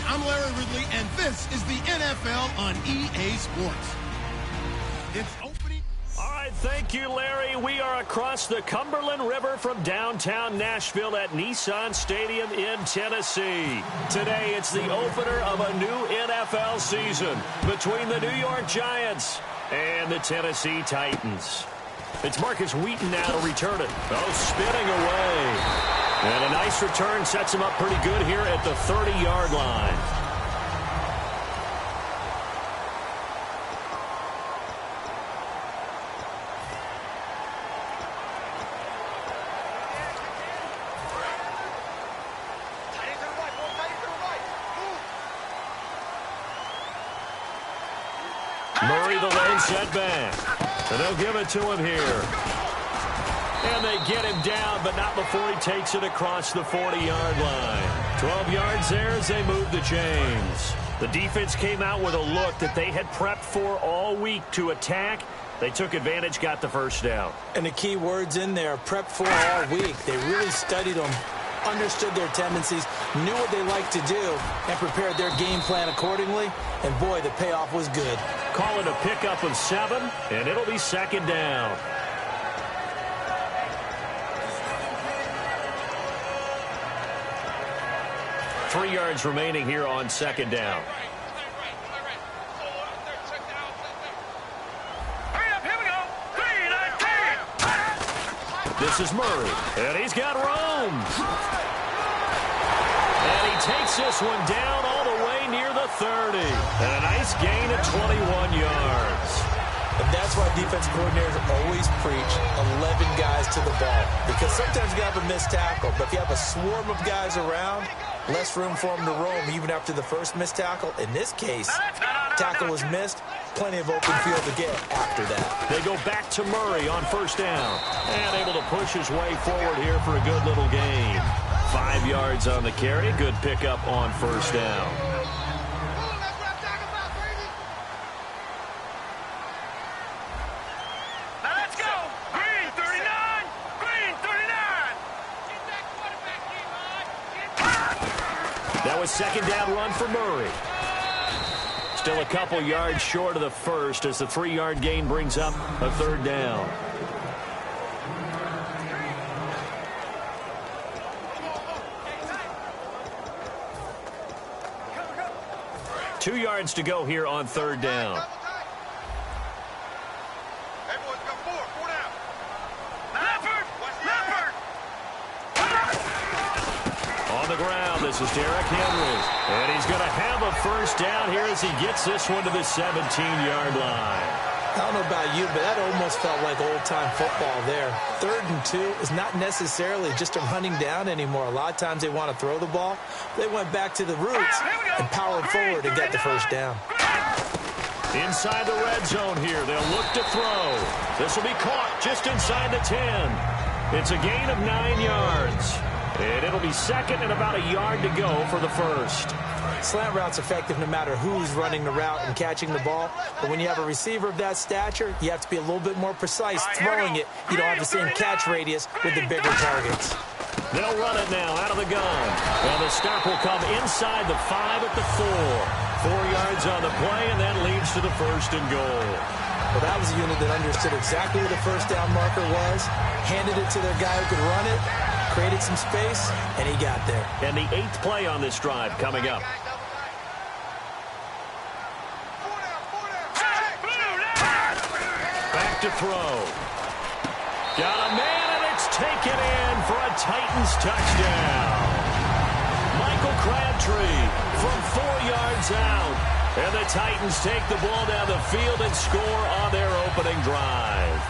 I'm Larry Ridley, and this is the NFL on EA Sports. It's opening. All right, thank you, Larry. We are across the Cumberland River from downtown Nashville at Nissan Stadium in Tennessee. Today, it's the opener of a new NFL season between the New York Giants and the Tennessee Titans. It's Marcus Wheaton now to return it. Oh, spinning away. And a nice return sets him up pretty good here at the 30-yard line. Murray, the lane setback. And they'll give it to him here. And they get him down, but not before he takes it across the 40-yard line. 12 yards there as they move the chains. The defense came out with a look that they had prepped for all week to attack. They took advantage, got the first down. And the key words in there, prepped for all week. They really studied them, understood their tendencies, knew what they liked to do, and prepared their game plan accordingly. And, boy, the payoff was good. Call it a pickup of 7, and it'll be second down. Three yards remaining here on second down. This is Murray, and he's got room. And he takes this one down all the way near the 30. And a nice gain of 21 yards. And that's why defensive coordinators always preach 11 guys to the ball. Because sometimes you have a missed tackle, but if you have a swarm of guys around, less room for them to roam even after the first missed tackle. In this case, tackle was missed, plenty of open field to get after that. They go back to Murray on first down. And able to push his way forward here for a good little gain. 5 yards on the carry. Good pickup on first down. That was second down run for Murray. Still a couple yards short of the first as the 3-yard gain brings up a third down. Two yards to go here on third down. This is Derrick Henry, and he's going to have a first down here as he gets this one to the 17-yard line. I don't know about you, but that almost felt like old-time football there. 3rd and 2 is not necessarily just a running down anymore. A lot of times they want to throw the ball. They went back to the roots and powered forward and got the first down. Inside the red zone here, they'll look to throw. This will be caught just inside the 10. It's a gain of 9 yards. And it'll be second and about a yard to go for the first. Slant route's effective no matter who's running the route and catching the ball. But when you have a receiver of that stature, you have to be a little bit more precise throwing it. You don't have the same catch radius with the bigger targets. They'll run it now out of the gun. And the stop will come inside the 5 at the 4. 4 yards on the play, and that leads to the first and goal. Well, that was a unit that understood exactly where the first down marker was, handed it to their guy who could run it, created some space, and he got there. And the 8th play on this drive coming up. Back to throw. Got a man, and it's taken in for a Titans touchdown. Michael Crabtree from 4 yards out. And the Titans take the ball down the field and score on their opening drive.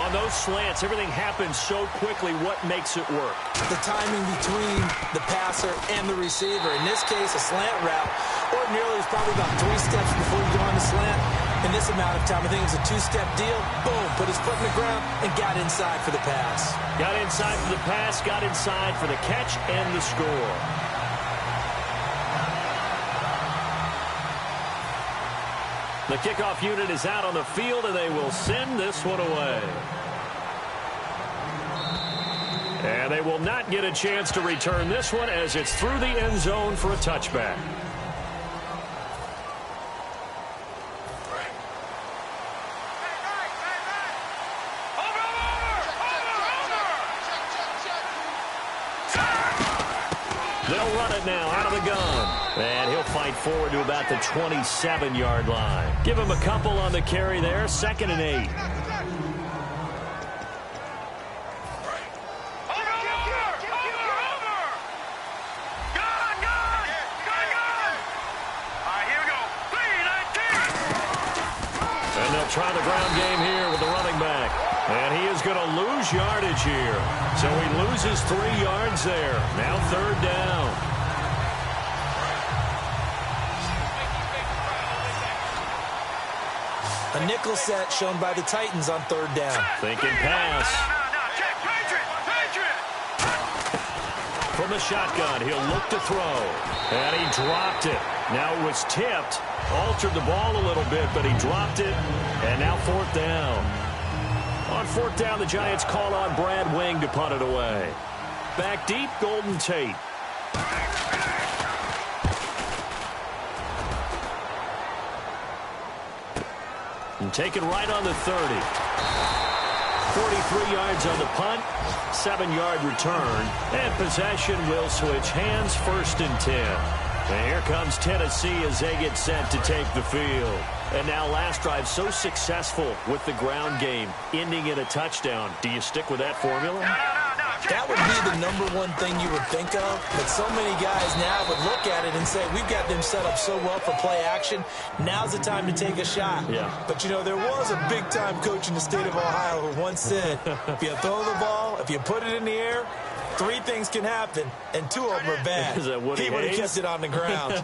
On those slants, everything happens so quickly. What makes it work? The timing between the passer and the receiver. In this case, a slant route. Ordinarily, it's probably about 3 steps before you go on the slant. In this amount of time, I think it was a 2-step deal. Boom, put his foot in the ground and got inside for the pass. Got inside for the pass, got inside for the catch and the score. The kickoff unit is out on the field, and they will send this one away. And they will not get a chance to return this one as it's through the end zone for a touchback. They'll run it now out of the gun. And he'll fight forward to about the 27-yard line. Give him a couple on the carry there. 2nd and 8. And they'll try the ground game here with the running back. And he is going to lose yardage here. So he loses 3 yards there. Now 3rd down. A nickel set shown by the Titans on 3rd down. Thinking pass. From the shotgun, he'll look to throw. And he dropped it. Now it was tipped. Altered the ball a little bit, but he dropped it. And now 4th down. On 4th down, the Giants call on Brad Wing to punt it away. Back deep, Golden Tate. And taken right on the 30. 43 yards on the punt, 7-yard return, and possession will switch hands. 1st and 10. And here comes Tennessee as they get set to take the field. And now last drive so successful with the ground game, ending in a touchdown. Do you stick with that formula? That would be the #1 thing you would think of, but so many guys now would look at it and say, we've got them set up so well for play action. Now's the time to take a shot. Yeah. But, you know, there was a big-time coach in the state of Ohio who once said, if you throw the ball, if you put it in the air, 3 things can happen, and 2 of them are bad. Is that Woody He would have Hayes? kept it on the ground.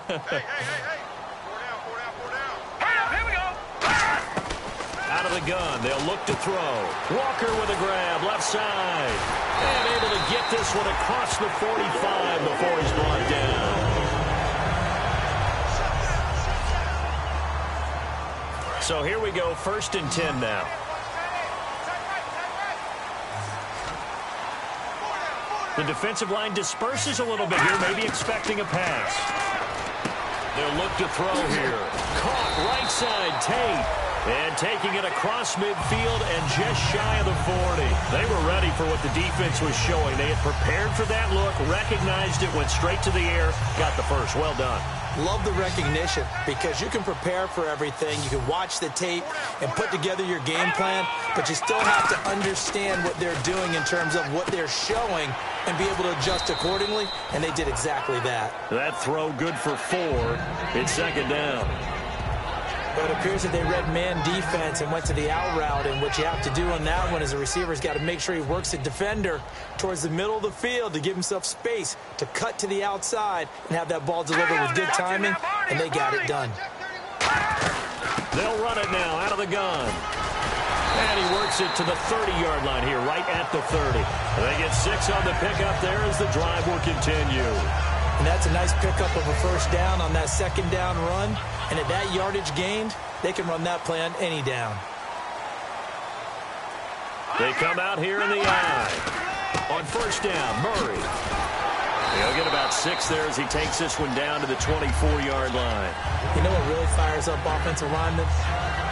Out of the gun, they'll look to throw. Walker with a grab, left side. And able to get this one across the 45 before he's brought down. So here we go, 1st and 10 now. The defensive line disperses a little bit here, maybe expecting a pass. They'll look to throw here. Caught right side, Tate. And taking it across midfield and just shy of the 40. They were ready for what the defense was showing. They had prepared for that look, recognized it, went straight to the air, got the first. Well done. Love the recognition because you can prepare for everything. You can watch the tape and put together your game plan, but you still have to understand what they're doing in terms of what they're showing and be able to adjust accordingly, and they did exactly that. That throw good for 4. It's 2nd down. But it appears that they read man defense and went to the out route, and what you have to do on that one is the receiver's got to make sure he works the defender towards the middle of the field to give himself space to cut to the outside and have that ball delivered with good timing, and they got it done. They'll run it now out of the gun. And he works it to the 30-yard line here, right at the 30. They get 6 on the pickup there as the drive will continue. And that's a nice pickup of a 1st down on that 2nd down run. And at that yardage gained, they can run that play on any down. They come out here in the eye. On 1st down, Murray. He'll get about 6 there as he takes this one down to the 24-yard line. You know what really fires up offensive linemen?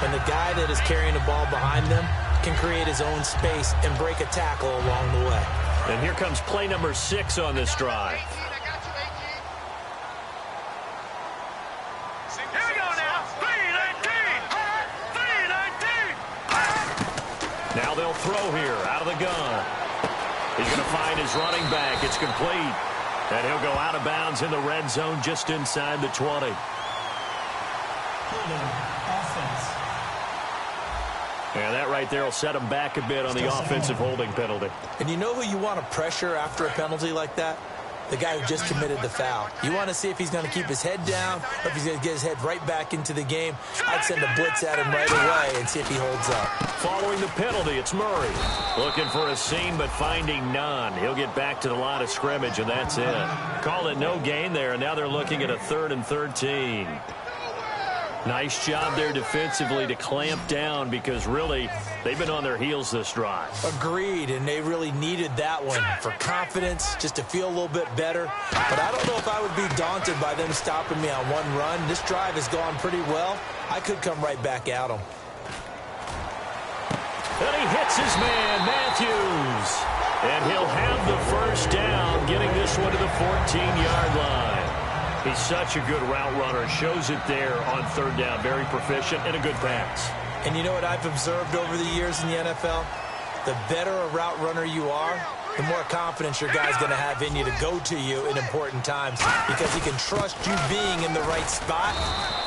When the guy that is carrying the ball behind them can create his own space and break a tackle along the way. And here comes play number 6 on this drive. Now they'll throw here out of the gun. He's going to find his running back. It's complete. And he'll go out of bounds in the red zone just inside the 20. And that right there will set him back a bit on the offensive holding penalty. And you know who you want to pressure after a penalty like that? The guy who just committed the foul. You want to see if he's going to keep his head down or if he's going to get his head right back into the game. I'd send a blitz at him right away and see if he holds up. Following the penalty, it's Murray. Looking for a seam, but finding none. He'll get back to the line of scrimmage, and that's it. Call it no gain there, and now they're looking at a 3rd and 13. Nice job there defensively to clamp down because really they've been on their heels this drive. Agreed, and they really needed that one for confidence, just to feel a little bit better. But I don't know if I would be daunted by them stopping me on one run. This drive has gone pretty well. I could come right back at them. And he hits his man, Matthews. And he'll have the first down, getting this one to the 14-yard line. He's such a good route runner. Shows it there on 3rd down. Very proficient and a good pass. And you know what I've observed over the years in the NFL? The better a route runner you are, the more confidence your guy's going to have in you to go to you in important times because he can trust you being in the right spot,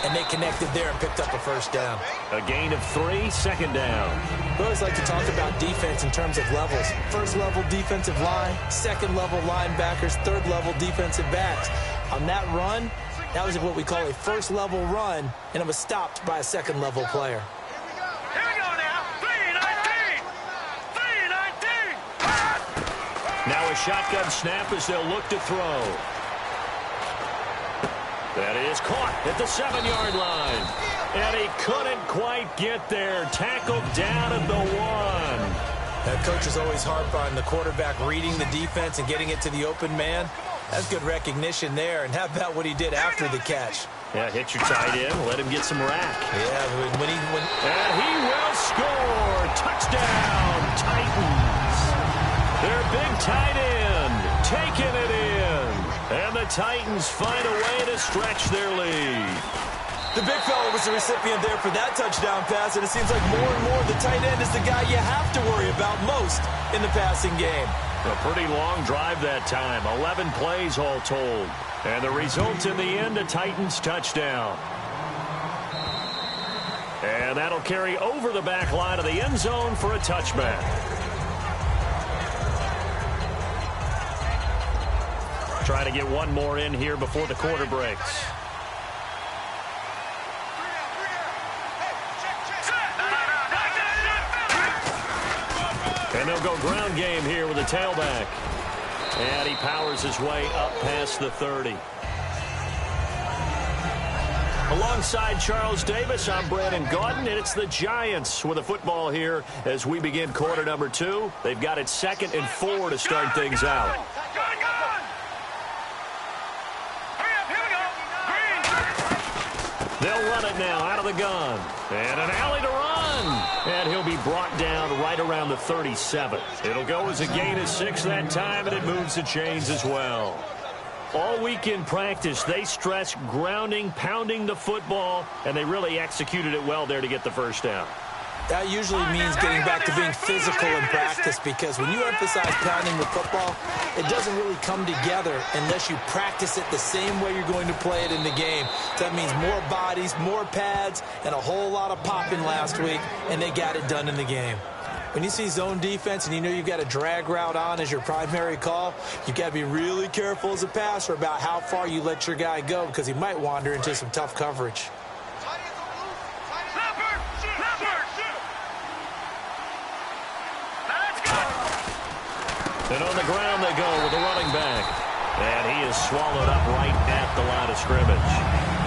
and they connected there and picked up a first down. A gain of 3, 2nd down. We always like to talk about defense in terms of levels. 1st level defensive line, 2nd level linebackers, 3rd level defensive backs. On that run, that was what we call a 1st level run, and it was stopped by a 2nd level player. Here we go now. 3-19. 3-19. Now a shotgun snap as they'll look to throw. That is caught at the 7-yard line. And he couldn't quite get there. Tackled down at the 1. That coach is always harp on the quarterback reading the defense and getting it to the open man. That's good recognition there. And how about what he did after the catch? Yeah, hit your tight end. Let him get some rack. Yeah, And he will score. Touchdown, Titans. Their big tight end taking it in. And the Titans find a way to stretch their lead. The big fella was the recipient there for that touchdown pass, and it seems like more and more the tight end is the guy you have to worry about most in the passing game. A pretty long drive that time, 11 plays all told. And the result in the end, a Titans touchdown. And that'll carry over the back line of the end zone for a touchback. Try to get one more in here before the quarter breaks. And they'll go ground game here with a tailback. And he powers his way up past the 30. Alongside Charles Davis, I'm Brandon Gaudin, and it's the Giants with a football here as we begin quarter number 2. They've got it 2nd and 4 to start things out. They'll run it now out of the gun. And an alley to run. And he'll be brought down right around the 37. It'll go as a gain of 6 that time, and it moves the chains as well. All week in practice, they stress grounding, pounding the football, and they really executed it well there to get the first down. That usually means getting back to being physical in practice, because when you emphasize pounding the football, it doesn't really come together unless you practice it the same way you're going to play it in the game. So that means more bodies, more pads, and a whole lot of popping last week, and they got it done in the game. When you see zone defense and you know you've got a drag route on as your primary call, you've got to be really careful as a passer about how far you let your guy go, because he might wander into some tough coverage. And on the ground they go with the running back. And he is swallowed up right at the line of scrimmage.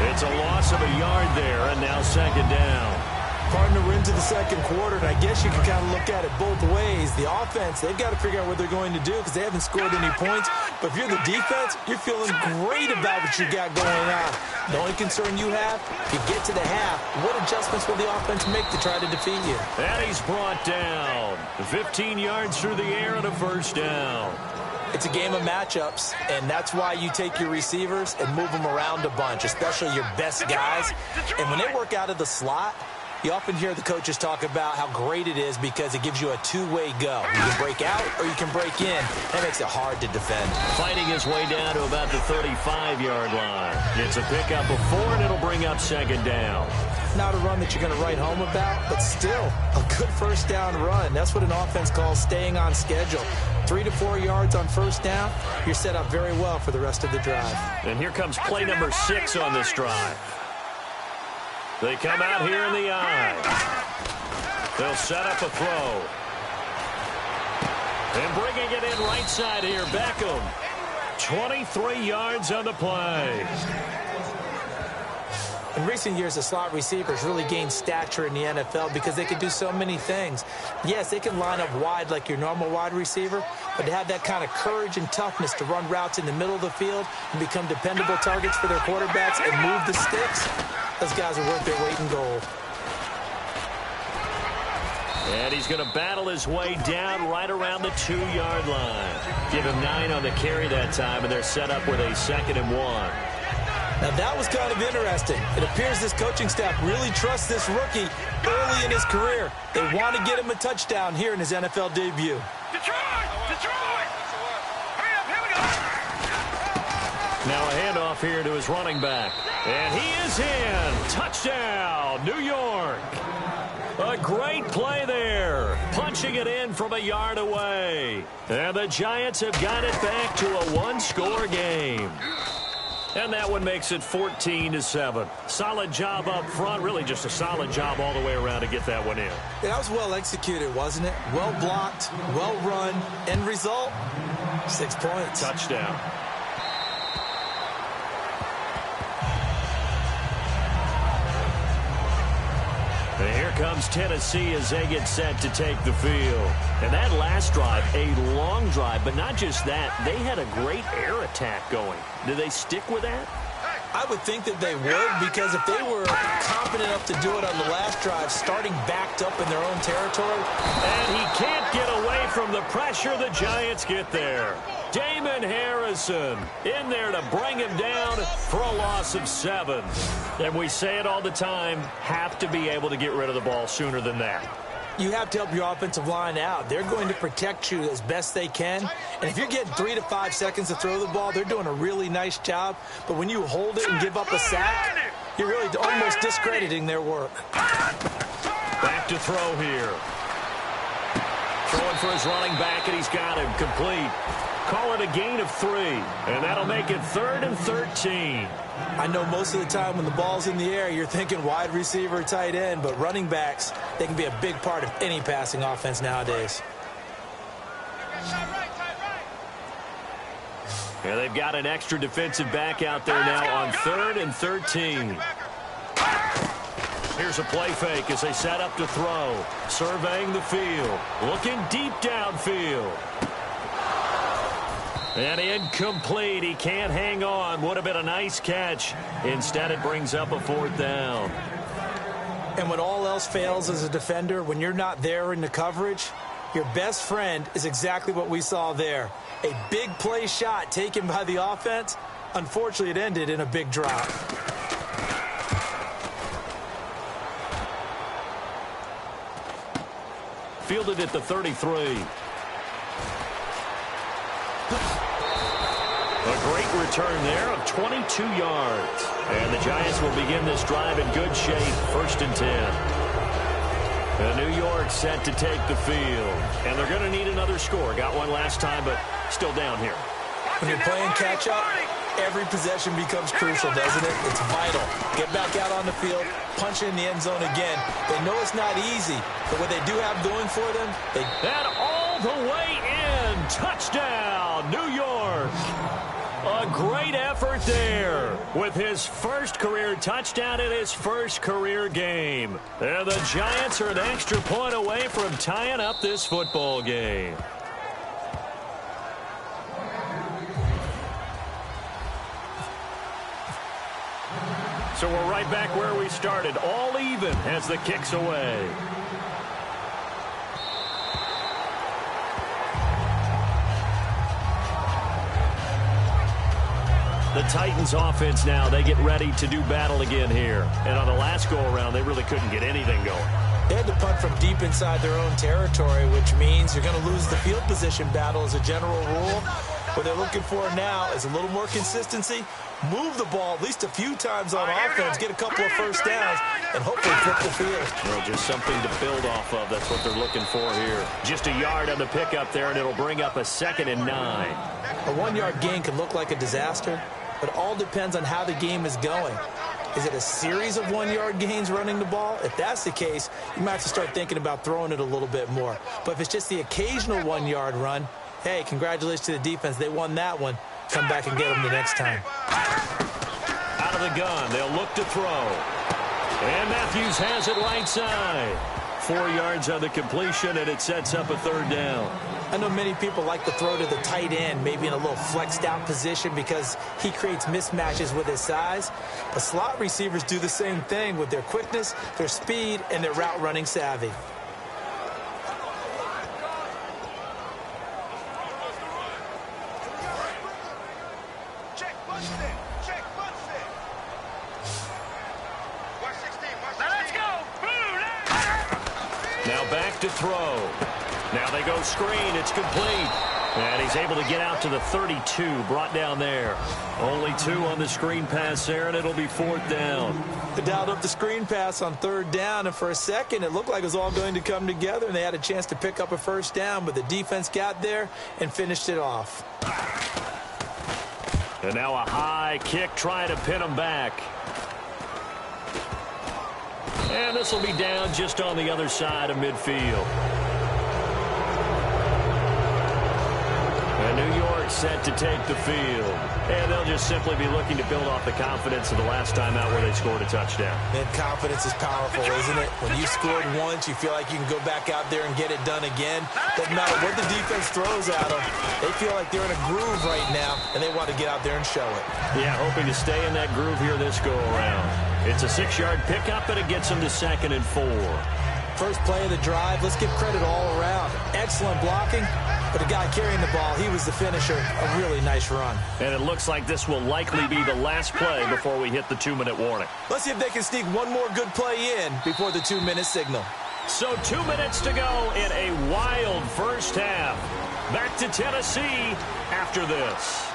It's a loss of a yard there, and now 2nd down. Partner, we're into the 2nd quarter, and I guess you can kind of look at it both ways. The offense, they've got to figure out what they're going to do because they haven't scored any points. But if you're the defense, you're feeling great about what you got going on. The only concern you have, if you get to the half, what adjustments will the offense make to try to defeat you? And he's brought down. 15 yards through the air and a first down. It's a game of matchups, and that's why you take your receivers and move them around a bunch, especially your best guys. And when they work out of the slot, You often hear the coaches talk about how great it is because it gives you a two-way go. You can break out or you can break in. That makes it hard to defend. Fighting his way down to about the 35-yard line. It's a pickup of 4, and it'll bring up second down. Not a run that you're going to write home about, but still a good first down run. That's what an offense calls staying on schedule. 3 to 4 yards on first down, you're set up very well for the rest of the drive. And here comes play number 6 on this drive. They come out here in the eye. They'll set up a throw. And bringing it in right side here, Beckham. 23 yards on the play. In recent years, the slot receivers really gained stature in the NFL because they can do so many things. Yes, they can line up wide like your normal wide receiver, but to have that kind of courage and toughness to run routes in the middle of the field and become dependable targets for their quarterbacks and move the sticks, those guys are worth their weight in gold. And he's going to battle his way down right around the 2-yard line. Give him 9 on the carry that time, and they're set up with a 2nd and 1. Now, that was kind of interesting. It appears this coaching staff really trusts this rookie early in his career. They want to get him a touchdown here in his NFL debut. Detroit! Detroit! Hurry up, here we go! Now a handoff here to his running back. And he is in. Touchdown, New York. A great play there. Punching it in from a yard away. And the Giants have got it back to a 1-score game. And that one makes it 14-7. Solid job up front. Really just a solid job all the way around to get that one in. Yeah, that was well executed, wasn't it? Well blocked, well run. End result, 6 points. Touchdown. And here comes Tennessee as they get set to take the field. And that last drive, a long drive, but not just that. They had a great air attack going. Do they stick with that? I would think that they would, because if they were confident enough to do it on the last drive, starting backed up in their own territory. And he can't get away from the pressure. The Giants get there. Damon Harrison in there to bring him down for a loss of 7. And we say it all the time, have to be able to get rid of the ball sooner than that. You have to help your offensive line out. They're going to protect you as best they can. And if you're getting 3 to 5 seconds to throw the ball, they're doing a really nice job. But when you hold it and give up a sack, you're really almost discrediting their work. Back to throw here. Throwing for his running back, and he's got him complete. Call it a gain of 3, and that'll make it 3rd and 13. I know most of the time when the ball's in the air, you're thinking wide receiver, tight end, but running backs, they can be a big part of any passing offense nowadays. Yeah, they've got an extra defensive back out there now on 3rd and 13. Here's a play fake as they set up to throw. Surveying the field. Looking deep downfield. And incomplete. He can't hang on. Would have been a nice catch. Instead, it brings up a 4th down. And when all else fails as a defender, when you're not there in the coverage, your best friend is exactly what we saw there. A big play shot taken by the offense. Unfortunately, it ended in a big drop. Fielded at the 33. A great return there of 22 yards. And the Giants will begin this drive in good shape, 1st and 10. And New York set to take the field. And they're going to need another score. Got one last time, but still down here. When you're playing catch-up, every possession becomes crucial, doesn't it? It's vital. Get back out on the field, punch it in the end zone again. They know it's not easy, but what they do have going for them, they... And all the way in. Touchdown, New York. A great effort there with his first career touchdown in his first career game. And the Giants are an extra point away from tying up this football game. So we're right back where we started, all even as the kick's away. The The Titans offense now, they get ready to do battle again here. And on the last go-around, they really couldn't get anything going. They had to punt from deep inside their own territory, which means you're going to lose the field position battle as a general rule. What they're looking for now is a little more consistency, move the ball at least a few times on offense, get a couple of first downs, and hopefully flip the field. Well, just something to build off of. That's what they're looking for here. Just a yard on the pickup there, and it'll bring up a 2nd and 9. A 1-yard gain can look like a disaster, but it all depends on how the game is going. Is it a series of 1-yard gains running the ball? If that's the case, you might have to start thinking about throwing it a little bit more. But if it's just the occasional 1-yard run, hey, congratulations to the defense. They won that one. Come back and get them the next time. Out of the gun, they'll look to throw. And Matthews has it right side. 4 yards on the completion, and it sets up a 3rd down. I know many people like to throw to the tight end, maybe in a little flexed out position because he creates mismatches with his size. But slot receivers do the same thing with their quickness, their speed, and their route running savvy. Now back to throw. Now they go screen. It's complete. And he's able to get out to the 32, brought down there. Only 2 on the screen pass there, and it'll be 4th down. They dialed up the screen pass on 3rd down, and for a second it looked like it was all going to come together, and they had a chance to pick up a first down, but the defense got there and finished it off. And now a high kick trying to pin him back. And this will be down just on the other side of midfield. And New York set to take the field. And they'll just simply be looking to build off the confidence of the last time out where they scored a touchdown. And confidence is powerful, isn't it? When you scored once, you feel like you can go back out there and get it done again. Doesn't matter what the defense throws at them. They feel like they're in a groove right now, and they want to get out there and show it. Yeah, hoping to stay in that groove here this go-around. It's a 6-yard pickup, and it gets them to 2nd and 4. First play of the drive, let's give credit all around. Excellent blocking, but the guy carrying the ball, he was the finisher. A really nice run. And it looks like this will likely be the last play before we hit the 2-minute warning. Let's see if they can sneak one more good play in before the 2-minute signal. So 2 minutes to go in a wild first half. Back to Tennessee after this.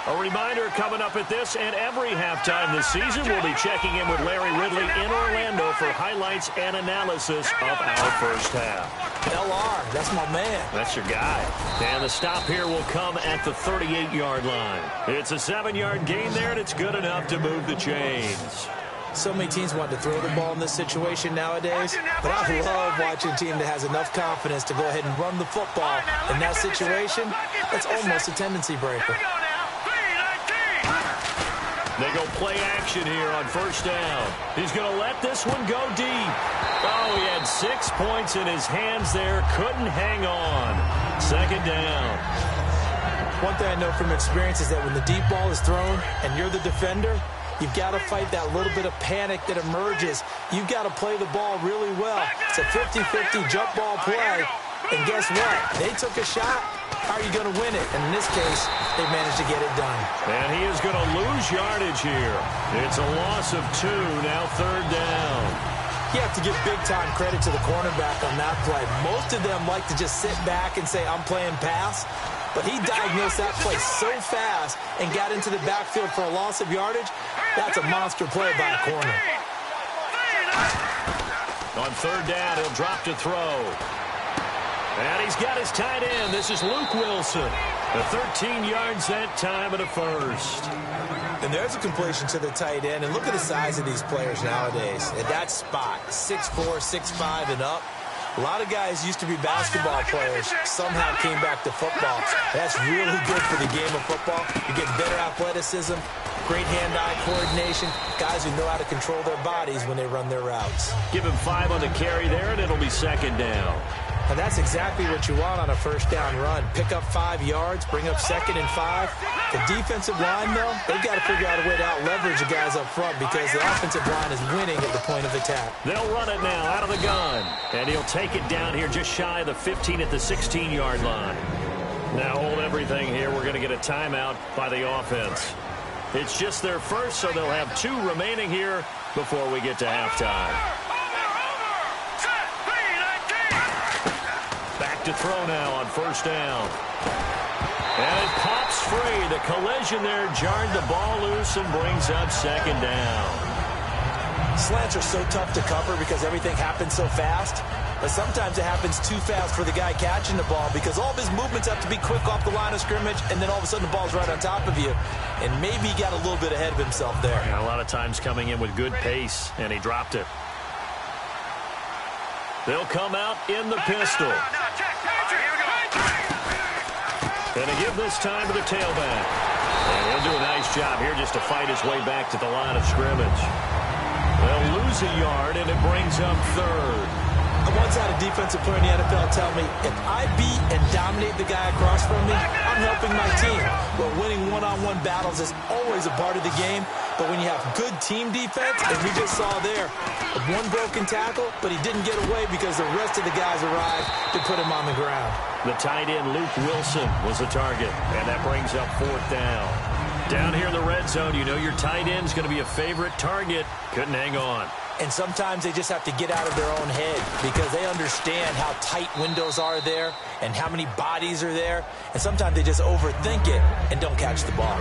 A reminder coming up at this and every halftime this season, we'll be checking in with Larry Ridley in Orlando for highlights and analysis of our first half. LR, that's my man. That's your guy. And the stop here will come at the 38-yard line. It's a 7-yard gain there, and it's good enough to move the chains. So many teams want to throw the ball in this situation nowadays, but I love watching a team that has enough confidence to go ahead and run the football. In that situation, that's almost a tendency breaker. They go play action here on first down. He's going to let this one go deep. Oh, he had 6 points in his hands there. Couldn't hang on. 2nd down. One thing I know from experience is that when the deep ball is thrown and you're the defender, you've got to fight that little bit of panic that emerges. You've got to play the ball really well. It's a 50-50 jump ball play. And guess what? They took a shot. How are you going to win it? And in this case, they managed to get it done. And he is going to lose yardage here. It's a loss of 2, now 3rd down. You have to give big-time credit to the cornerback on that play. Most of them like to just sit back and say, I'm playing pass. But he diagnosed that play so fast and got into the backfield for a loss of yardage. That's a monster play by a corner. On 3rd down, he'll drop to throw. And he's got his tight end. This is Luke Wilson. The 13 yards that time and a first. And there's a completion to the tight end. And look at the size of these players nowadays. At that spot, 6'4", 6'5", and up. A lot of guys used to be basketball players, somehow came back to football. That's really good for the game of football. You get better athleticism, great hand-eye coordination, guys who know how to control their bodies when they run their routes. Give him 5 on the carry there, and it'll be 2nd down. And that's exactly what you want on a first down run. Pick up 5 yards, bring up 2nd and 5. The defensive line, though, they've got to figure out a way to out-leverage the guys up front because the offensive line is winning at the point of attack. They'll run it now out of the gun. And he'll take it down here just shy of the 15 at the 16-yard line. Now hold everything here. We're going to get a timeout by the offense. It's just their first, so they'll have 2 remaining here before we get to halftime. Back to throw now on first down. And it pops free. The collision there jarred the ball loose and brings up second down. Slants are so tough to cover because everything happens so fast. But sometimes it happens too fast for the guy catching the ball because all of his movements have to be quick off the line of scrimmage, and then all of a sudden the ball's right on top of you. And maybe he got a little bit ahead of himself there. And a lot of times coming in with good pace, and he dropped it. They'll come out in the pistol. Gonna give this time to the tailback. And he'll do a nice job here just to fight his way back to the line of scrimmage. They'll lose a yard, and it brings up third. I once had a defensive player in the NFL tell me, if I beat and dominate the guy across from me, I'm helping my team. But winning one-on-one battles is always a part of the game. But when you have good team defense, as we just saw there, one broken tackle, but he didn't get away because the rest of the guys arrived to put him on the ground. The tight end, Luke Wilson, was the target, and that brings up fourth down. Down here in the red zone, you know your tight end's going to be a favorite target. Couldn't hang on. And sometimes they just have to get out of their own head because they understand how tight windows are there and how many bodies are there. And sometimes they just overthink it and don't catch the ball.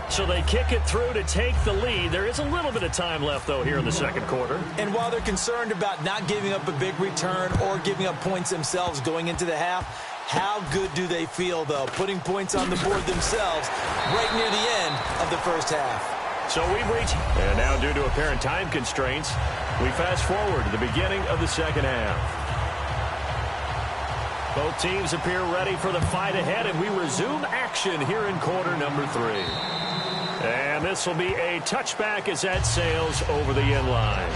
So they kick it through to take the lead. There is a little bit of time left, though, here in the second quarter. And while they're concerned about not giving up a big return or giving up points themselves going into the half, how good do they feel, though, putting points on the board themselves right near the end of the first half? So we've reached, and now due to apparent time constraints, we fast forward to the beginning of the second half. Both teams appear ready for the fight ahead, and we resume action here in quarter number 3. And this will be a touchback as that sails over the end line.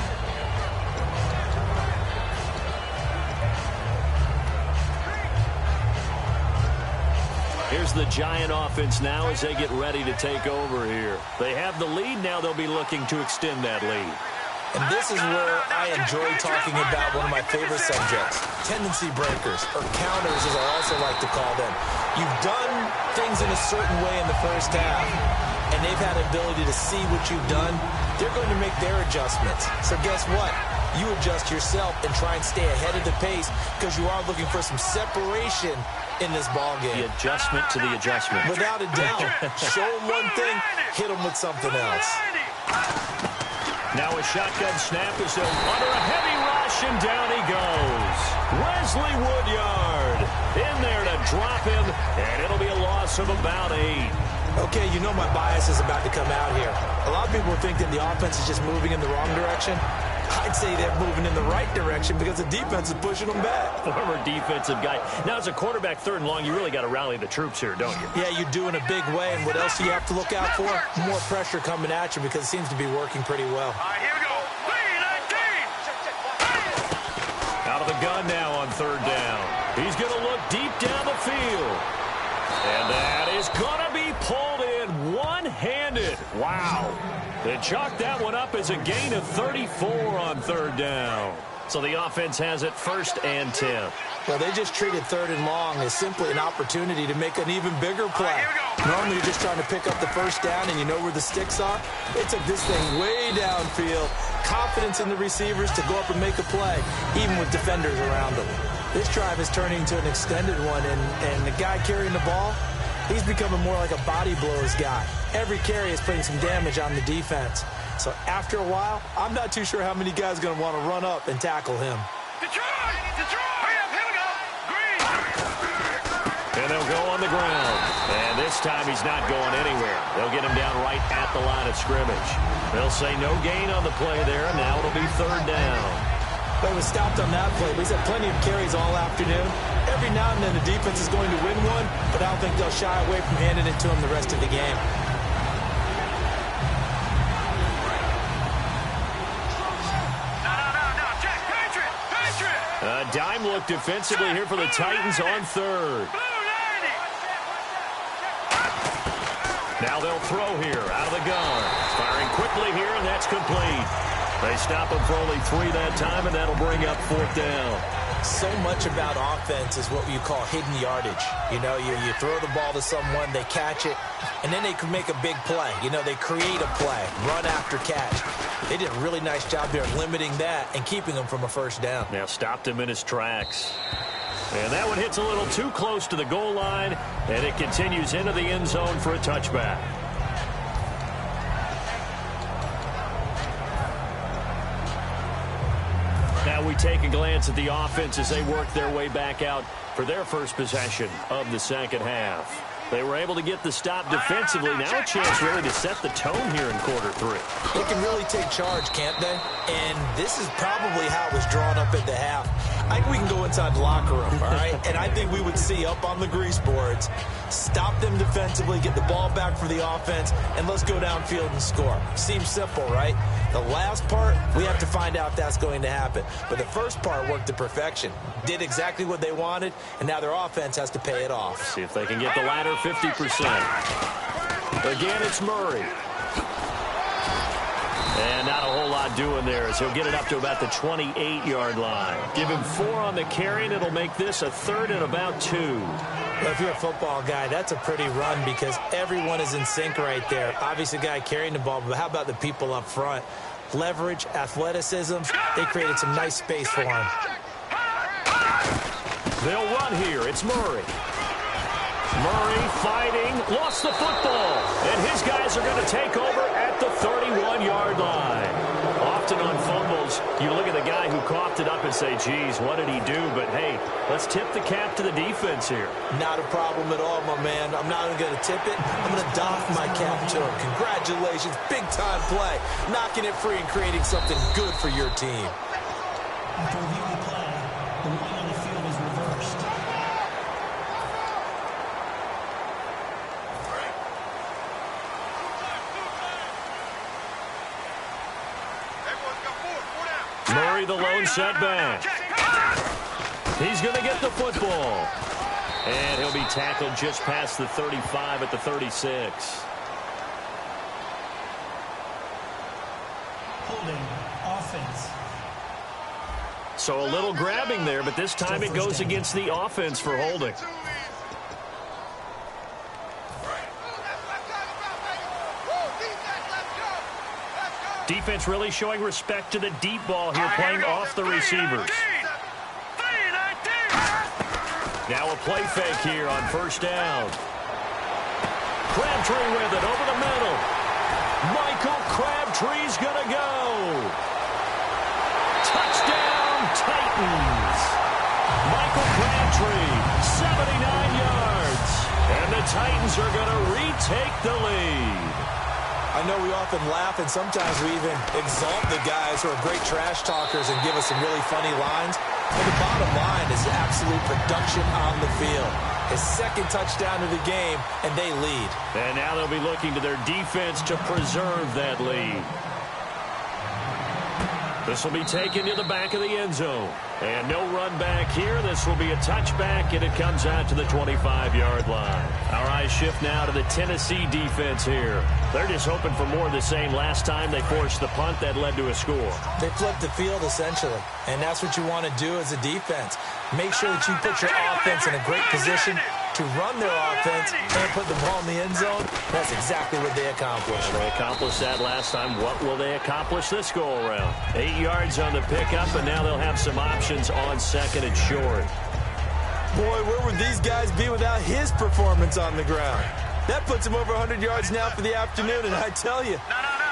Here's the Giant offense now as they get ready to take over here. They have the lead. Now they'll be looking to extend that lead. And this is where I enjoy talking about one of my favorite subjects, tendency breakers, or counters as I also like to call them. You've done things in a certain way in the first half, and they've had the ability to see what you've done. They're going to make their adjustments. So guess what? You adjust yourself and try and stay ahead of the pace because you are looking for some separation in this ball game. The adjustment to the adjustment. Without a doubt. Show them one thing, hit them with something else. Now a shotgun snap is under a heavy rush, and down he goes. Wesley Woodyard in there to drop him, and it'll be a loss of about 8. Okay, you know my bias is about to come out here. A lot of people think that the offense is just moving in the wrong direction. I'd say they're moving in the right direction because the defense is pushing them back. Former defensive guy. Now, as a quarterback, third and long, you really got to rally the troops here, don't you? Yeah, you do in a big way. And what else do you have to look out for? More pressure coming at you because it seems to be working pretty well. All right, here we go. 3-19. Out of the gun now on third down. He's going to look deep down the field. And that is going to be pulled in one-handed. Wow. They chalked that one up as a gain of 34 on third down. So the offense has it first and 10. Well, they just treated third and long as simply an opportunity to make an even bigger play. Normally, you're just trying to pick up the first down and you know where the sticks are. They took this thing way downfield. Confidence in the receivers to go up and make a play, even with defenders around them. This drive is turning into an extended one, and the guy carrying the ball, he's becoming more like a body blows guy. Every carry is putting some damage on the defense. So after a while, I'm not too sure how many guys are going to want to run up and tackle him. Detroit! Hurry up, here we go. Green! And they'll go on the ground. And this time he's not going anywhere. They'll get him down right at the line of scrimmage. They'll say no gain on the play there, and now it'll be third down. But it was stopped on that play. He's had plenty of carries all afternoon. Every now and then the defense is going to win one, but I don't think they'll shy away from handing it to him the rest of the game. No, Jack, Patriot! A dime look defensively here for the Titans on third. Blue 90! Now they'll throw here out of the gun. Firing quickly here, and that's complete. They stop him for only 3 that time, and that'll bring up fourth down. So much about offense is what you call hidden yardage. You know, you throw the ball to someone, they catch it, and then they can make a big play. You know, they create a play, run after catch. They did a really nice job there limiting that and keeping him from a first down. Now stopped him in his tracks. And that one hits a little too close to the goal line, and it continues into the end zone for a touchback. Now we take a glance at the offense as they work their way back out for their first possession of the second half. They were able to get the stop defensively. Now a chance really to set the tone here in quarter three. They can really take charge, can't they? And this is probably how it was drawn up at the half. I think we can go inside the locker room, all right? And I think we would see up on the grease boards, stop them defensively, get the ball back for the offense, and let's go downfield and score. Seems simple, right? The last part, we have to find out if that's going to happen. But the first part worked to perfection. Did exactly what they wanted, and now their offense has to pay it off. See if they can get the latter 50%. Again, it's Murray. And not a whole lot doing there as he'll get it up to about the 28-yard line. Give him 4 on the carry, and it'll make this a 3rd and about 2. Well, if you're a football guy, that's a pretty run because everyone is in sync right there. Obviously, the guy carrying the ball, but how about the people up front? Leverage, athleticism, they created some nice space for him. They'll run here. It's Murray. Murray fighting, lost the football, and his guys are going to take over at the 31-yard line. Often on fumbles, you look at the guy who coughed it up and say, geez, what did he do? But, hey, let's tip the cap to the defense here. Not a problem at all, my man. I'm not even going to tip it. I'm going to doff my cap to him. Congratulations, big-time play. Knocking it free and creating something good for your team. After reviewing the play, the line on the field is reversed. Murray, the lone setback. He's going to get the football. And he'll be tackled just past the 35 at the 36. Holding offense. So a little grabbing there, but this time it goes against the offense for holding. Defense really showing respect to the deep ball here, playing off the receivers. Now a play fake here on first down. Crabtree with it over the middle. Michael Crabtree's going to go. Touchdown, Titans. Michael Crabtree, 79 yards. And the Titans are going to retake the lead. I know we often laugh, and sometimes we even exalt the guys who are great trash talkers and give us some really funny lines. But the bottom line is absolute production on the field. His second touchdown of the game, and they lead. And now they'll be looking to their defense to preserve that lead. This will be taken to the back of the end zone. And no run back here. This will be a touchback, and it comes out to the 25-yard line. Our eyes shift now to the Tennessee defense here. They're just hoping for more of the same. Last time they forced the punt that led to a score. They flipped the field, essentially. And that's what you want to do as a defense. Make sure that you put your offense in a great position to run their offense and put the ball in the end zone. That's exactly what they accomplished. They accomplished that last time. What will they accomplish this go-around? 8 yards on the pickup, and now they'll have some options on second and short. Boy, where would these guys be without his performance on the ground? That puts him over 100 yards now for the afternoon, and I tell you,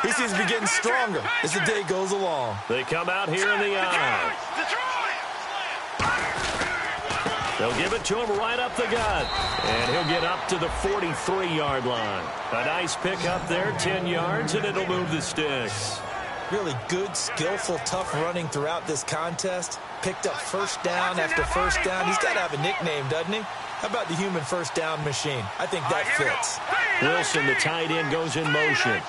he seems to be getting stronger as the day goes along. They come out here in the eye. They'll give it to him right up the gut. And he'll get up to the 43-yard line. A nice pickup there, 10 yards, and it'll move the sticks. Really good, skillful, tough running throughout this contest. Picked up first down after first down. He's got to have a nickname, doesn't he? How about the human first down machine? I think that fits. Wilson, the tight end, goes in motion.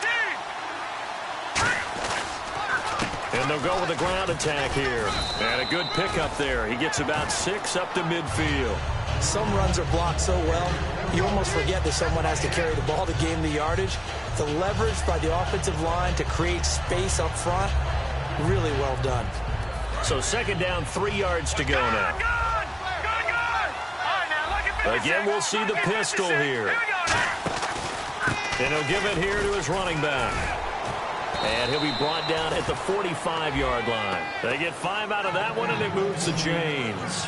And they'll go with a ground attack here. And a good pickup there. He gets about 6 up to midfield. Some runs are blocked so well, you almost forget that someone has to carry the ball to gain the yardage. The leverage by the offensive line to create space up front, really well done. So second down, 3 yards to go now. Again, we'll see the pistol here. And he'll give it here to his running back. And he'll be brought down at the 45-yard line. They get 5 out of that one, and it moves the chains.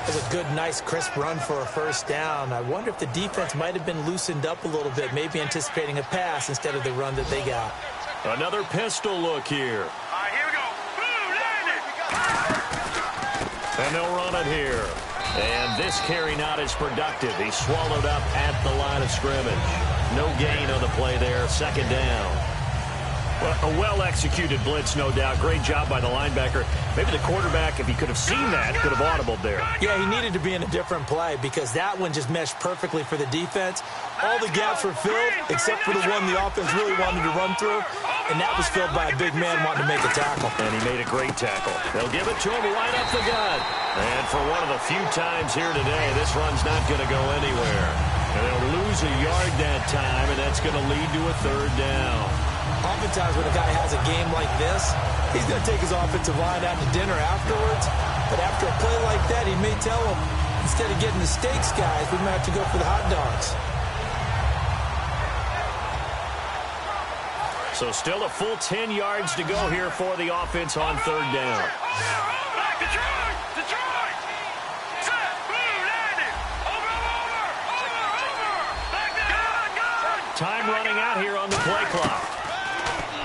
It was a good, nice, crisp run for a first down. I wonder if the defense might have been loosened up a little bit, maybe anticipating a pass instead of the run that they got. Another pistol look here. All right, here we go. And they'll run it here. And this carry not as productive. He's swallowed up at the line of scrimmage. No gain on the play there. Second down. Well, a well-executed blitz, no doubt. Great job by the linebacker. Maybe the quarterback, if he could have seen that, could have audibled there. Yeah, he needed to be in a different play because that one just meshed perfectly for the defense. All the gaps were filled except for the one the offense really wanted to run through, and that was filled by a big man wanting to make a tackle. And he made a great tackle. They'll give it to him right up the gut. And for one of the few times here today, this run's not going to go anywhere. And they'll lose a yard that time, and that's going to lead to a third down. Oftentimes when a guy has a game like this, he's going to take his offensive line out to dinner afterwards. But after a play like that, he may tell them, instead of getting the steaks, guys, we might have to go for the hot dogs. So still a full 10 yards to go here for the offense on third down. Detroit! Set! Boom! Landed! Over! Time running out here on the play clock.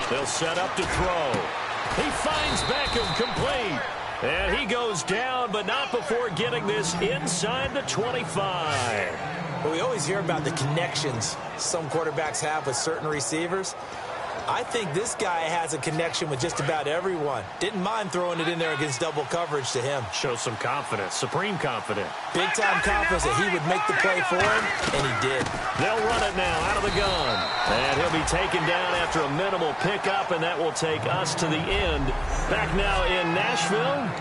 They'll set up to throw. He finds Beckham complete. And he goes down, but not before getting this inside the 25. Well, we always hear about the connections some quarterbacks have with certain receivers. I think this guy has a connection with just about everyone. Didn't mind throwing it in there against double coverage to him. Shows some confidence, supreme confidence. Big-time confidence that he would make the play for him, and he did. They'll run it now out of the gun. And he'll be taken down after a minimal pickup, and that will take us to the end. Back now in Nashville.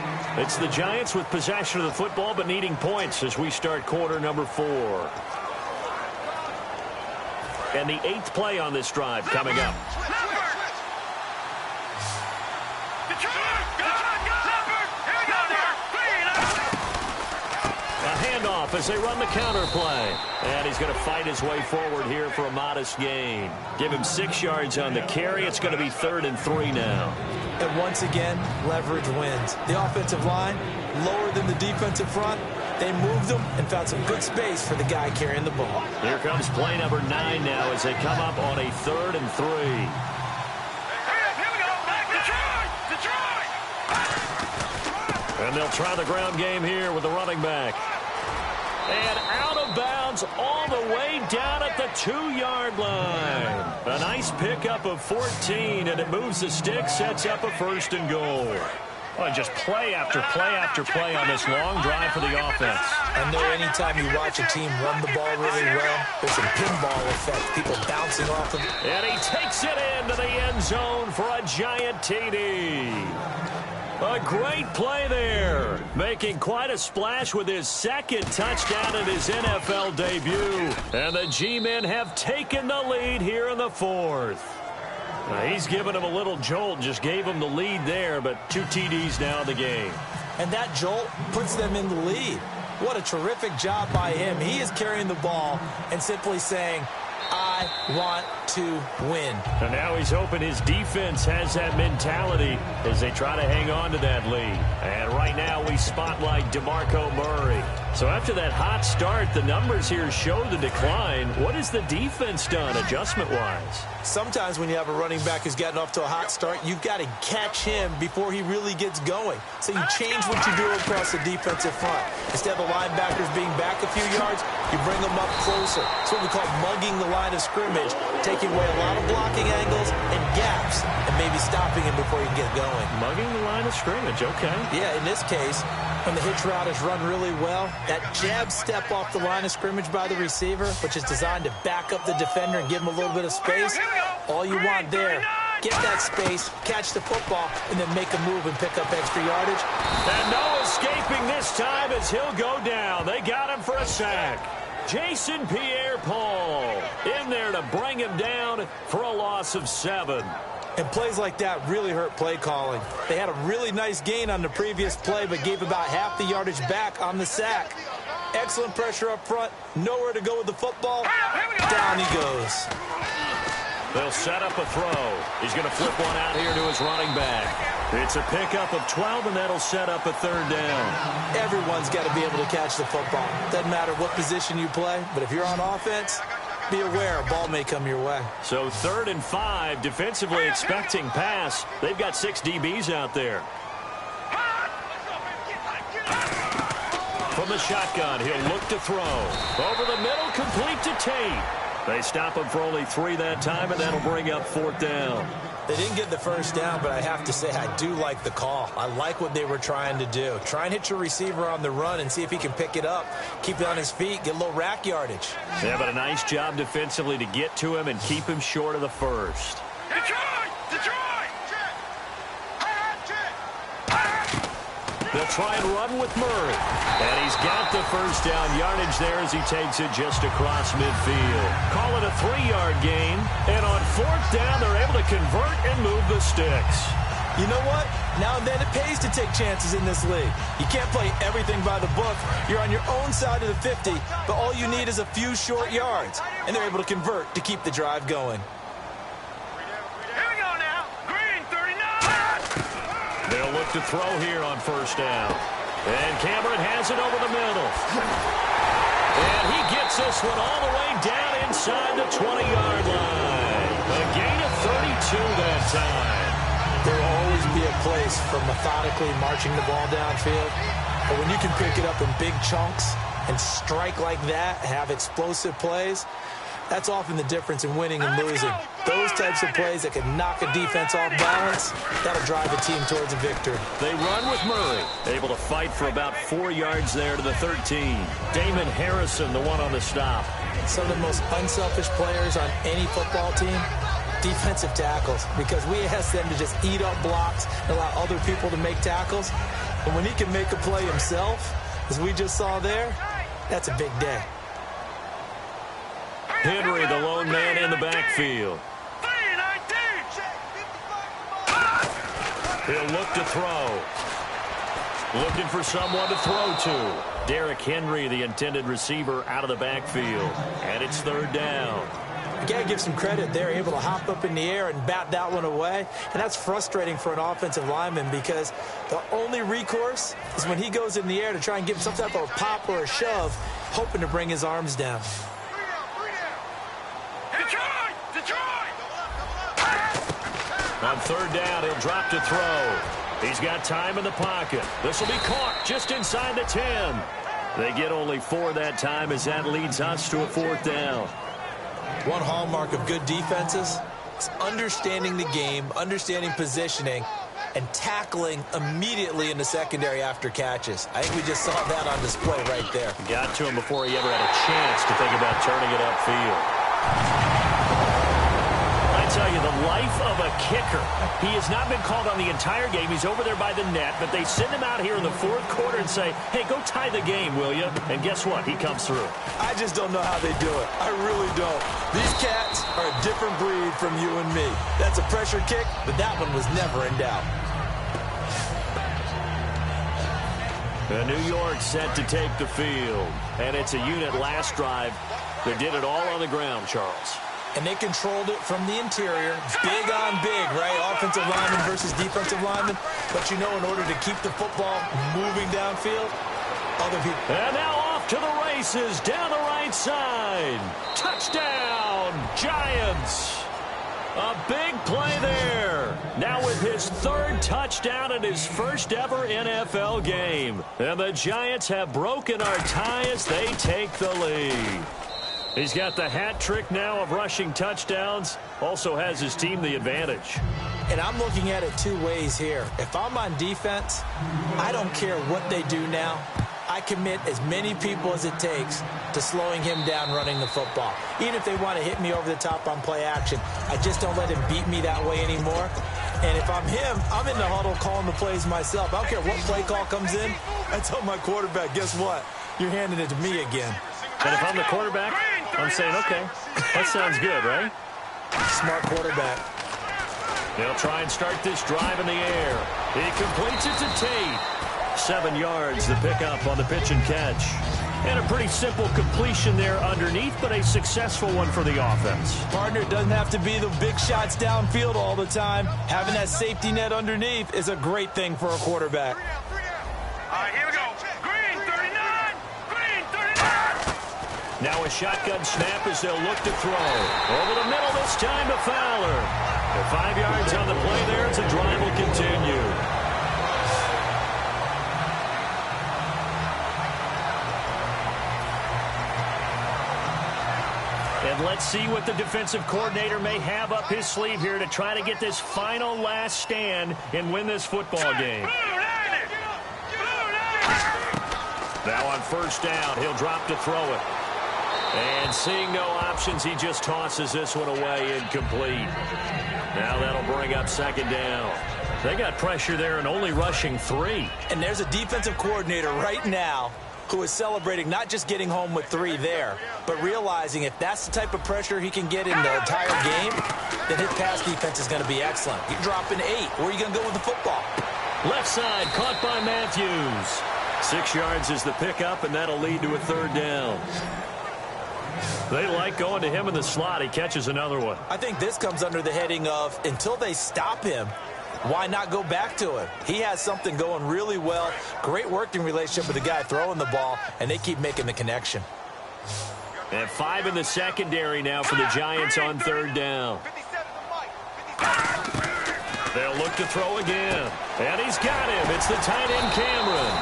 It's the Giants with possession of the football, but needing points as we start quarter number 4. And the 8th play on this drive coming up. A handoff as they run the counter play. And he's going to fight his way forward here for a modest gain. Give him 6 yards on the carry. It's going to be 3rd and 3 now. And once again, leverage wins. The offensive line, lower than the defensive front. They moved them and found some good space for the guy carrying the ball. Here comes play number 9 now as they come up on a 3rd and 3. And they'll try the ground game here with the running back. And out of bounds all the way down at the 2-yard line. A nice pickup of 14, and it moves the stick, sets up a 1st and goal. Well, just play after play after play on this long drive for the offense. I know anytime you watch a team run the ball really well, there's some pinball effect, people bouncing off of it. And he takes it into the end zone for a giant TD. A great play there, making quite a splash with his 2nd touchdown in his NFL debut. And the G-men have taken the lead here in the 4th. Now, he's given him a little jolt, just gave him the lead there, but 2 TDs now in the game. And that jolt puts them in the lead. What a terrific job by him. He is carrying the ball and simply saying, I want to win. And now he's hoping his defense has that mentality as they try to hang on to that lead. And right now we spotlight DeMarco Murray. So after that hot start, the numbers here show the decline. What has the defense done adjustment-wise? Sometimes when you have a running back who's gotten off to a hot start, you've got to catch him before he really gets going. So you change what you do across the defensive front. Instead of the linebackers being back a few yards, you bring them up closer. It's what we call mugging the line of scrimmage, taking away a lot of blocking angles and gaps, and maybe stopping him before he can get going. Mugging the line of scrimmage, okay. Yeah, in this case, when the hitch route is run really well, that jab step off the line of scrimmage by the receiver, which is designed to back up the defender and give him a little bit of space, all you want there, get that space, catch the football, and then make a move and pick up extra yardage. And no escaping this time as he'll go down. They got him for a sack. Jason Pierre-Paul in there to bring him down for a loss of 7. And plays like that really hurt play calling. They had a really nice gain on the previous play, but gave about half the yardage back on the sack. Excellent pressure up front. Nowhere to go with the football. Down he goes. They'll set up a throw. He's going to flip one out here to his running back. It's a pickup of 12, and that'll set up a third down. Everyone's got to be able to catch the football. Doesn't matter what position you play, but if you're on offense, be aware a ball may come your way. So 3rd and 5, defensively expecting pass. They've got 6 DBs out there. From the shotgun, he'll look to throw. Over the middle, complete to Tate. They stop him for only 3 that time, and that'll bring up 4th down. They didn't get the first down, but I have to say I do like the call. I like what they were trying to do. Try and hit your receiver on the run and see if he can pick it up, keep it on his feet, get a little rack yardage. Yeah, but a nice job defensively to get to him and keep him short of the first. They'll try and run with Murray. And he's got the first down yardage there as he takes it just across midfield. Call it a 3-yard gain. And on 4th down, they're able to convert and move the sticks. You know what? Now and then it pays to take chances in this league. You can't play everything by the book. You're on your own side of the 50, but all you need is a few short yards. And they're able to convert to keep the drive going. They'll look to throw here on 1st down. And Cameron has it over the middle. And he gets this one all the way down inside the 20-yard line. A gain of 32 that time. There will always be a place for methodically marching the ball downfield. But when you can pick it up in big chunks and strike like that, have explosive plays, that's often the difference in winning and losing. Those types of plays that can knock a defense off balance, that'll drive a team towards a victory. They run with Murray, able to fight for about 4 yards there to the 13. Damon Harrison, the one on the stop. Some of the most unselfish players on any football team, defensive tackles, because we ask them to just eat up blocks and allow other people to make tackles. And when he can make a play himself, as we just saw there, that's a big day. Henry, the lone man in the backfield. He'll look to throw. Looking for someone to throw to. Derrick Henry, the intended receiver, out of the backfield. And it's 3rd down. You got to give some credit. They're able to hop up in the air and bat that one away. And that's frustrating for an offensive lineman because the only recourse is when he goes in the air to try and give some type of a pop or a shove, hoping to bring his arms down. On 3rd down, he'll drop to throw. He's got time in the pocket. This will be caught just inside the 10. They get only 4 that time as that leads us to a 4th down. One hallmark of good defenses is understanding the game, understanding positioning, and tackling immediately in the secondary after catches. I think we just saw that on display right there. Got to him before he ever had a chance to think about turning it upfield. I tell you, the life of a kicker. He has not been called on the entire game. He's over there by the net, but they send him out here in the 4th quarter and say, hey, go tie the game, will you? And guess what? He comes through. I just don't know how they do it. I really don't. These cats are a different breed from you and me. That's a pressure kick, but that one was never in doubt. And New York set to take the field. And it's a unit last drive that did it all on the ground, Charles. And they controlled it from the interior. Big on big, right? Offensive lineman versus defensive lineman. But you know, in order to keep the football moving downfield, other people. And now off to the races down the right side. Touchdown, Giants. A big play there. Now with his 3rd touchdown in his first ever NFL game. And the Giants have broken our tie as they take the lead. He's got the hat trick now of rushing touchdowns. Also has his team the advantage. And I'm looking at it 2 ways here. If I'm on defense, I don't care what they do now. I commit as many people as it takes to slowing him down running the football. Even if they want to hit me over the top on play action, I just don't let him beat me that way anymore. And if I'm him, I'm in the huddle calling the plays myself. I don't care what play call comes in. I tell my quarterback, guess what? You're handing it to me again. And if I'm the quarterback, I'm saying, okay, that sounds good, right? Smart quarterback. They'll try and start this drive in the air. He completes it to Tate. 7 yards, the pickup on the pitch and catch. And a pretty simple completion there underneath, but a successful one for the offense. Partner, doesn't have to be the big shots downfield all the time. Having that safety net underneath is a great thing for a quarterback. All right, here we go. Green, 39. Green, 39. Now a shotgun snap as they'll look to throw. Over the middle this time to Fowler. The 5 yards on the play there as the drive will continue. And let's see what the defensive coordinator may have up his sleeve here to try to get this final last stand and win this football game. Now on first down, he'll drop to throw it. And seeing no options, he just tosses this one away incomplete. Now that'll bring up second down. They got pressure there and only rushing 3. And there's a defensive coordinator right now who is celebrating not just getting home with 3 there, but realizing if that's the type of pressure he can get in the entire game, then his pass defense is going to be excellent. You're dropping 8. Where are you going to go with the football? Left side, caught by Matthews. 6 yards is the pickup, and that'll lead to a third down. They like going to him in the slot. He catches another one. I think this comes under the heading of until they stop him, why not go back to him? He has something going really well. Great working relationship with the guy throwing the ball, and they keep making the connection. And 5 in the secondary now for the Giants on third down. They'll look to throw again. And he's got him. It's the tight end Cameron.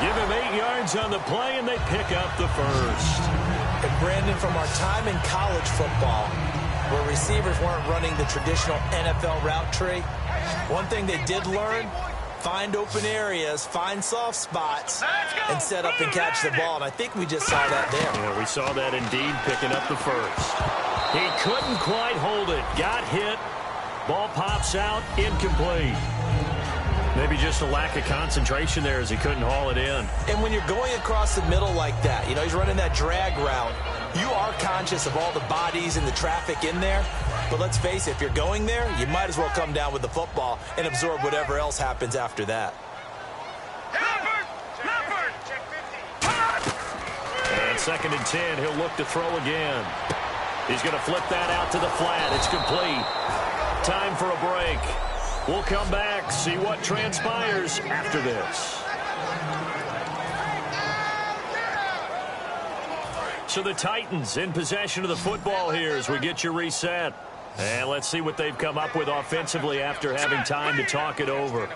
Give him 8 yards on the play, and they pick up the first. And Brandon, from our time in college football, where receivers weren't running the traditional NFL route tree, one thing they did learn, find open areas, find soft spots, and set up and catch the ball. And I think we just saw that there. Yeah, we saw that indeed, picking up the first. He couldn't quite hold it. Got hit. Ball pops out, incomplete. Maybe just a lack of concentration there as he couldn't haul it in. And when you're going across the middle like that, you know, he's running that drag route, you are conscious of all the bodies and the traffic in there. But let's face it, if you're going there, you might as well come down with the football and absorb whatever else happens after that. And 2nd and 10, he'll look to throw again. He's going to flip that out to the flat. It's complete. Time for a break. We'll come back, see what transpires after this. So the Titans in possession of the football here as we get you reset. And let's see what they've come up with offensively after having time to talk it over.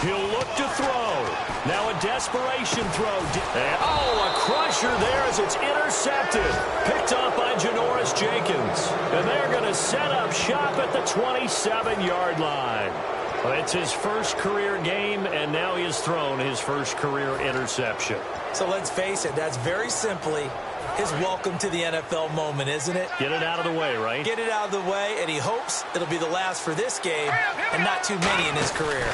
He'll look to throw. Now a desperation throw. And, a crusher there as it's intercepted. Picked off by Janoris Jenkins. And they're going to set up shop at the 27-yard line. It's his first career game, and now he has thrown his first career interception. So let's face it, that's very simply his welcome to the NFL moment, isn't it? Get it out of the way, right? Get it out of the way, and he hopes it'll be the last for this game and not too many in his career.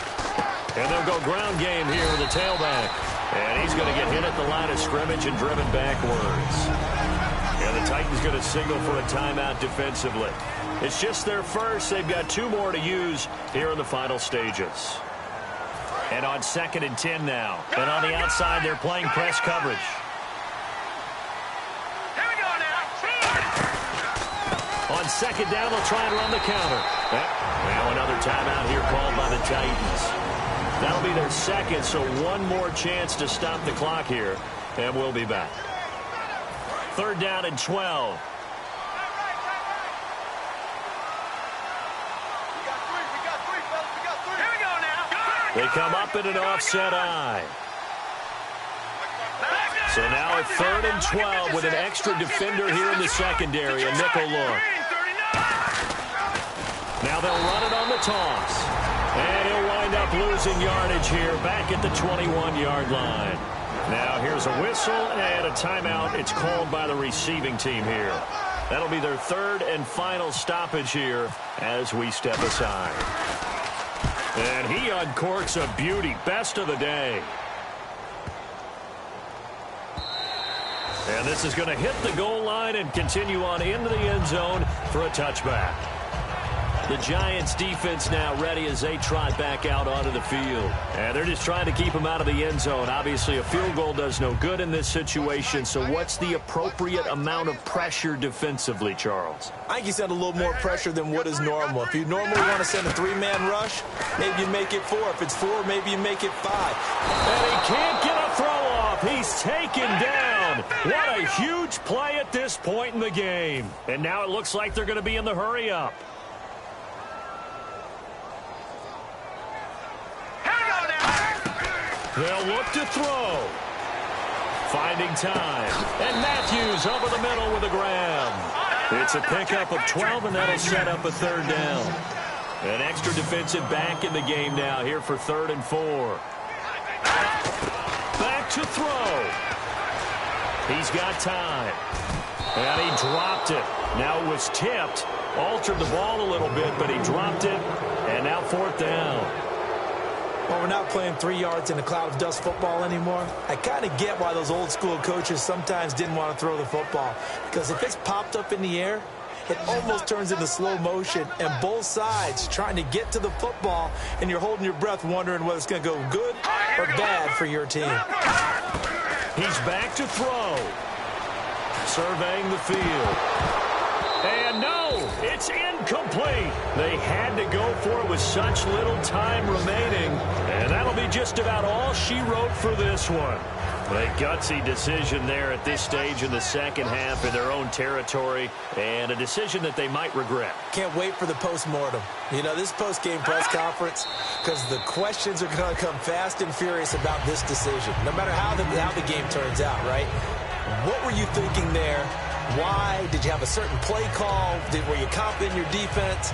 And they'll go ground game here with the tailback. And he's going to get hit at the line of scrimmage and driven backwards. And the Titans going to signal for a timeout defensively. It's just their first. They've got 2 more to use here in the final stages. And on 2nd and 10 now. And on the outside, they're playing press coverage. Here we go now. On 2nd down, they'll try and run the counter. Now another timeout here called by the Titans. That'll be their 2nd, so 1 more chance to stop the clock here, and we'll be back. 3rd down and 12. Here we go now. They come up in an offset eye. So now at 3rd and 12 with an extra defender here in the secondary, a nickel look. Now they'll run it on the toss. And he'll wind up losing yardage here back at the 21-yard line. Now here's a whistle and a timeout. It's called by the receiving team here. That'll be their 3rd and final stoppage here as we step aside. And he uncorks a beauty. Best of the day. And this is going to hit the goal line and continue on into the end zone for a touchback. The Giants defense now ready as they trot back out onto the field. And they're just trying to keep him out of the end zone. Obviously, a field goal does no good in this situation. So what's the appropriate amount of pressure defensively, Charles? I think you send a little more pressure than what is normal. If you normally want to send a 3-man rush, maybe you make it 4. If it's 4, maybe you make it 5. And he can't get a throw off. He's taken down. What a huge play at this point in the game. And now it looks like they're going to be in the hurry up. They'll look to throw. Finding time. And Matthews over the middle with a grab. It's a pickup of 12, and that'll set up a 3rd down. An extra defensive back in the game now here for 3rd and 4. Back to throw. He's got time. And he dropped it. Now it was tipped. Altered the ball a little bit, but he dropped it. And now 4th down. Well, we're not playing 3 yards in a cloud of dust football anymore. I kind of get why those old school coaches sometimes didn't want to throw the football. Because if it's popped up in the air, it almost turns into slow motion. And both sides trying to get to the football, and you're holding your breath wondering whether it's going to go good or bad for your team. He's back to throw. Surveying the field. And no, it's incomplete. They had to go for it with such little time remaining. And that'll be just about all she wrote for this one. A gutsy decision there at this stage in the second half in their own territory. And a decision that they might regret. Can't wait for the post-mortem. You know, this post-game press conference, because the questions are going to come fast and furious about this decision. No matter how the game turns out, right? What were you thinking there? Why? Did you have a certain play call? Were you confident in your defense?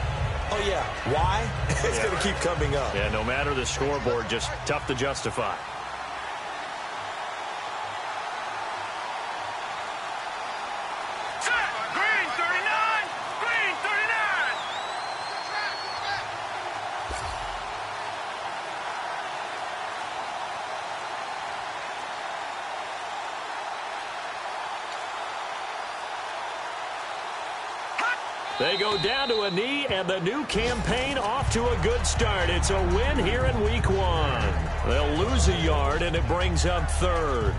Oh, yeah. Why? It's going to keep coming up. Yeah, no matter the scoreboard, just tough to justify. Green 39! Green 39! They go down to a knee, and the new campaign off to a good start. It's a win here in Week 1. They'll lose a yard, and it brings up 3rd.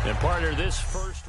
And partner, this first...